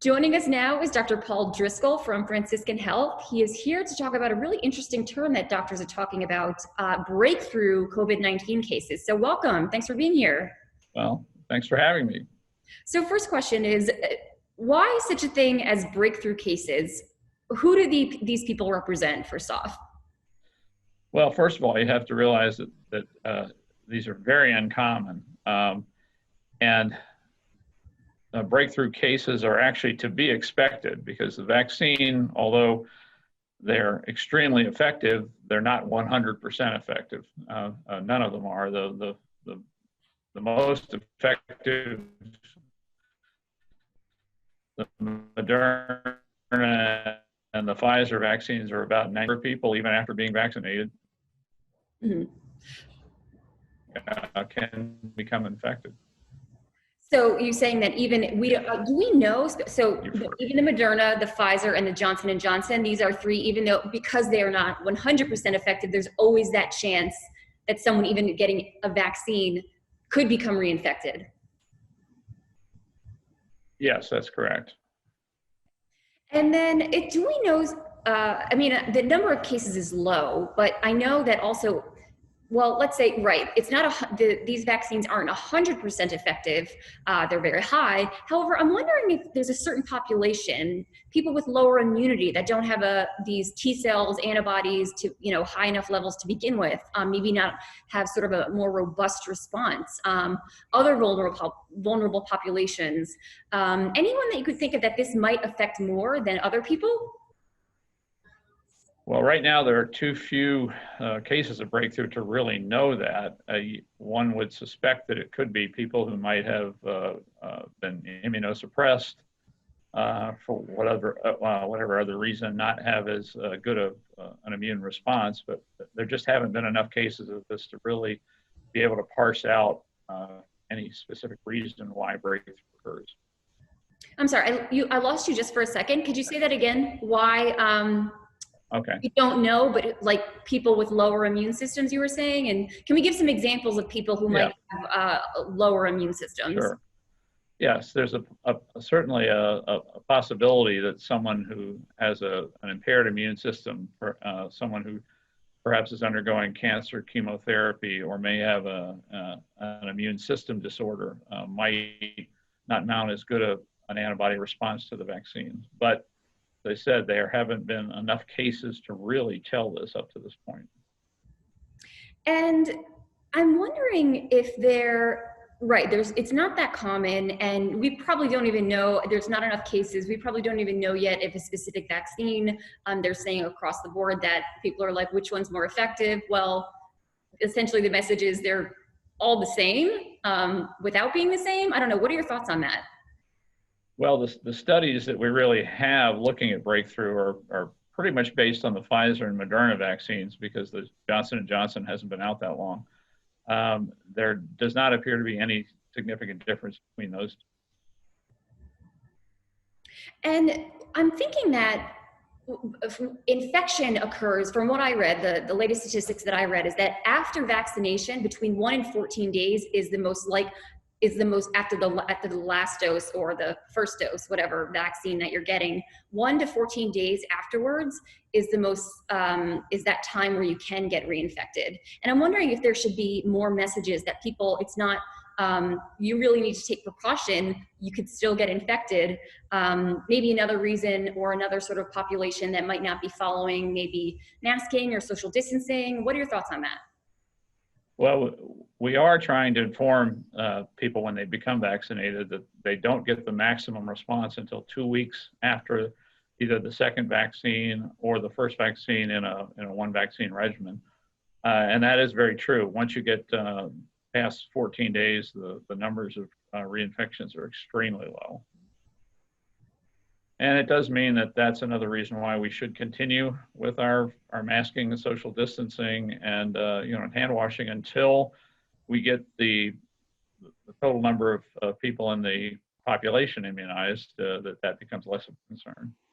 Joining us now is Dr. Paul Driscoll from Franciscan Health. He is here to talk about a really interesting term that doctors are talking about, breakthrough COVID-19 cases. So welcome. Thanks for being here. Well, thanks for having me. So first question is, why such a thing as breakthrough cases? Who do these people represent, first off? Well, first of all, you have to realize that these are very uncommon. And breakthrough cases are actually to be expected because the vaccine, although they're extremely effective, they're not 100% effective. None of them are. The most effective, the Moderna and the Pfizer vaccines are about 90% people, even after being vaccinated, can become infected. So you're saying that even do we know? So even the Moderna, the Pfizer, and the Johnson & Johnson, these are three, even though because they are not 100% effective, there's always that chance that someone even getting a vaccine could become reinfected. Yes, that's correct. And then do we know, I mean, the number of cases is low, but I know that also, well, let's say, right, it's not these vaccines aren't 100% effective. They're very high. However, I'm wondering if there's a certain population, people with lower immunity that don't have these T cells, antibodies to, high enough levels to begin with, maybe not have sort of a more robust response. Other vulnerable populations. Anyone that you could think of that this might affect more than other people? Well, right now there are too few cases of breakthrough to really know that. One would suspect that it could be people who might have been immunosuppressed for whatever other reason, not have as good of an immune response, but there just haven't been enough cases of this to really be able to parse out any specific reason why breakthrough occurs. I'm sorry, I lost you just for a second. Could you say that again? Why? Okay. You don't know, but like people with lower immune systems, you were saying? And can we give some examples of people who might have lower immune systems? Sure. Yes, there's certainly a possibility that someone who has an impaired immune system, someone who perhaps is undergoing cancer chemotherapy or may have an immune system disorder, might not mount as good an antibody response to the vaccine. But they said there haven't been enough cases to really tell this up to this point. And I'm wondering if it's not that common, and we probably don't even know, there's not enough cases, we probably don't even know yet if a specific vaccine, they're saying across the board that people are like, which one's more effective? Well, essentially the message is they're all the same without being the same. I don't know, what are your thoughts on that? Well, the studies that we really have looking at breakthrough are pretty much based on the Pfizer and Moderna vaccines because the Johnson & Johnson hasn't been out that long. There does not appear to be any significant difference between those two. And I'm thinking that infection occurs, from what I read, the latest statistics that I read is that after vaccination, between 1 and 14 days is the most after the last dose or the first dose, whatever vaccine that you're getting, 1 to 14 days afterwards is the most, is that time where you can get reinfected. And I'm wondering if there should be more messages that people, it's not, you really need to take precaution, you could still get infected. Maybe another reason or another sort of population that might not be following maybe masking or social distancing. What are your thoughts on that? Well, we are trying to inform people when they become vaccinated that they don't get the maximum response until 2 weeks after either the second vaccine or the first vaccine in a one vaccine regimen. And that is very true. Once you get past 14 days, the numbers of reinfections are extremely low. And it does mean that that's another reason why we should continue with our masking and social distancing and hand washing until we get the total number of people in the population immunized, that becomes less of a concern.